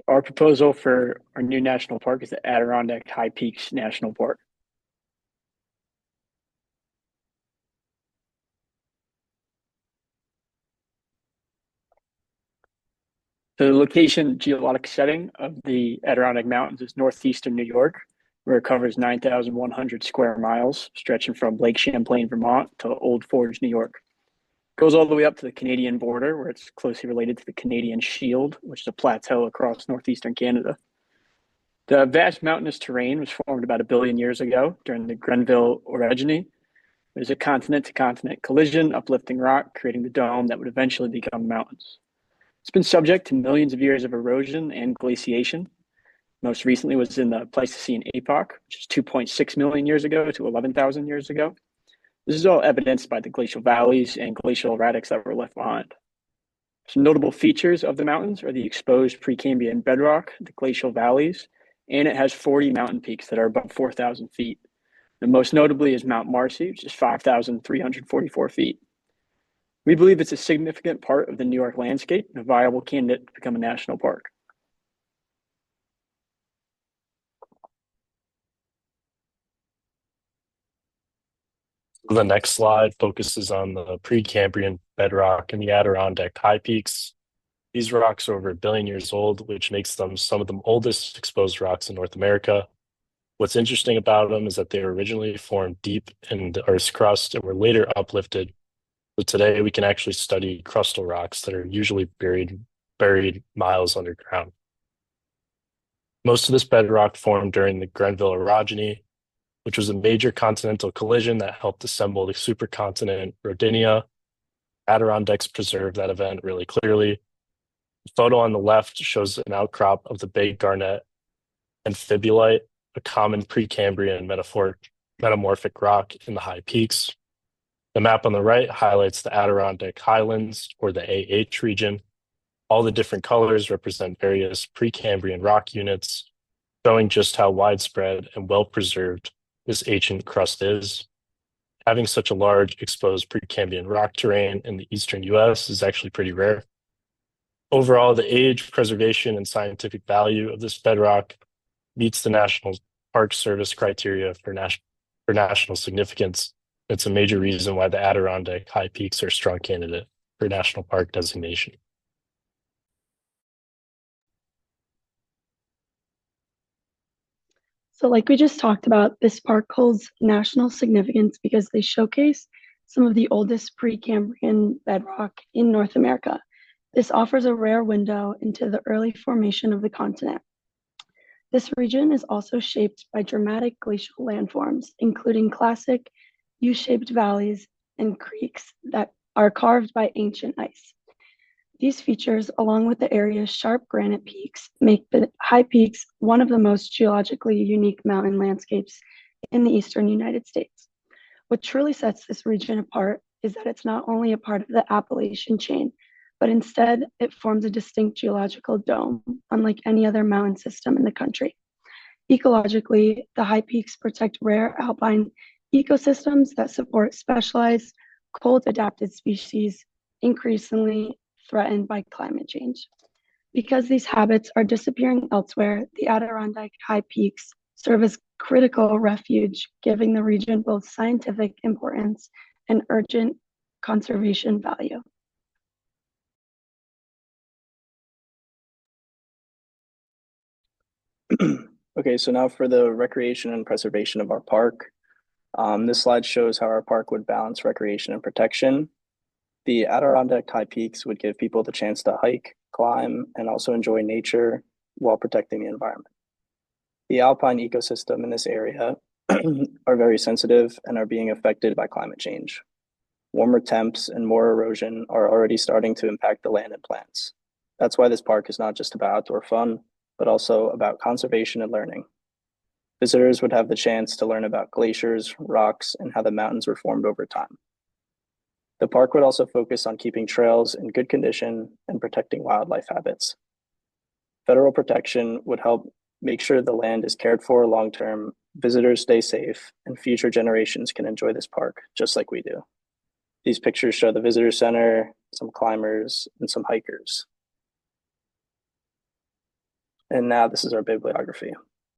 Our proposal for our new national park is the Adirondack High Peaks National Park. The location geologic setting of the Adirondack Mountains is northeastern New York, where it covers 9,100 square miles, stretching from Lake Champlain, Vermont to Old Forge, New York. It goes all the way up to the Canadian border, where it's closely related to the Canadian Shield, which is a plateau across northeastern Canada. The vast mountainous terrain was formed about a billion years ago during the Grenville orogeny. There's a continent-to-continent collision, uplifting rock, creating the dome that would eventually become mountains. It's been subject to millions of years of erosion and glaciation. Most recently was in the Pleistocene epoch, which is 2.6 million years ago to 11,000 years ago. This is all evidenced by the glacial valleys and glacial erratics that were left behind. Some notable features of the mountains are the exposed Precambrian bedrock, the glacial valleys, and it has 40 mountain peaks that are above 4,000 feet. And most notably is Mount Marcy, which is 5,344 feet. We believe it's a significant part of the New York landscape and a viable candidate to become a national park. The next slide focuses on the Precambrian bedrock and the Adirondack high peaks. These rocks are over a billion years old, which makes them some of the oldest exposed rocks in North America. What's interesting about them is that they were originally formed deep in the Earth's crust and were later uplifted. So today we can actually study crustal rocks that are usually buried miles underground. Most of this bedrock formed during the Grenville orogeny, which was a major continental collision that helped assemble the supercontinent Rodinia. Adirondacks preserve that event really clearly. The photo on the left shows an outcrop of the Big Garnet and Fibulite, a common Precambrian metamorphic rock in the high peaks. The map on the right highlights the Adirondack Highlands, or the AH region. All the different colors represent various Precambrian rock units, showing just how widespread and well-preserved this ancient crust is. Having such a large exposed Precambrian rock terrain in the eastern US is actually pretty rare. Overall, the age, preservation, and scientific value of this bedrock meets the National Park Service criteria for national significance. It's a major reason why the Adirondack High Peaks are a strong candidate for national park designation. So like we just talked about, this park holds national significance because they showcase some of the oldest Precambrian bedrock in North America. This offers a rare window into the early formation of the continent. This region is also shaped by dramatic glacial landforms, including classic U-shaped valleys and creeks that are carved by ancient ice. These features, along with the area's sharp granite peaks, make the high peaks one of the most geologically unique mountain landscapes in the eastern United States. What truly sets this region apart is that it's not only a part of the Appalachian chain, but instead it forms a distinct geological dome, unlike any other mountain system in the country. Ecologically, the high peaks protect rare alpine ecosystems that support specialized cold-adapted species increasingly threatened by climate change. Because these habits are disappearing elsewhere, the Adirondack high peaks serve as critical refuge, giving the region both scientific importance and urgent conservation value. Okay, so now for the recreation and preservation of our park. This slide shows how our park would balance recreation and protection. The Adirondack High Peaks would give people the chance to hike, climb, and also enjoy nature while protecting the environment. The alpine ecosystem in this area are very sensitive and are being affected by climate change. Warmer temps and more erosion are already starting to impact the land and plants. That's why this park is not just about outdoor fun, but also about conservation and learning. Visitors would have the chance to learn about glaciers, rocks, and how the mountains were formed over time. The park would also focus on keeping trails in good condition and protecting wildlife habits. Federal protection would help make sure the land is cared for long-term, visitors stay safe, and future generations can enjoy this park just like we do. These pictures show the visitor center, some climbers, and some hikers. And now this is our bibliography.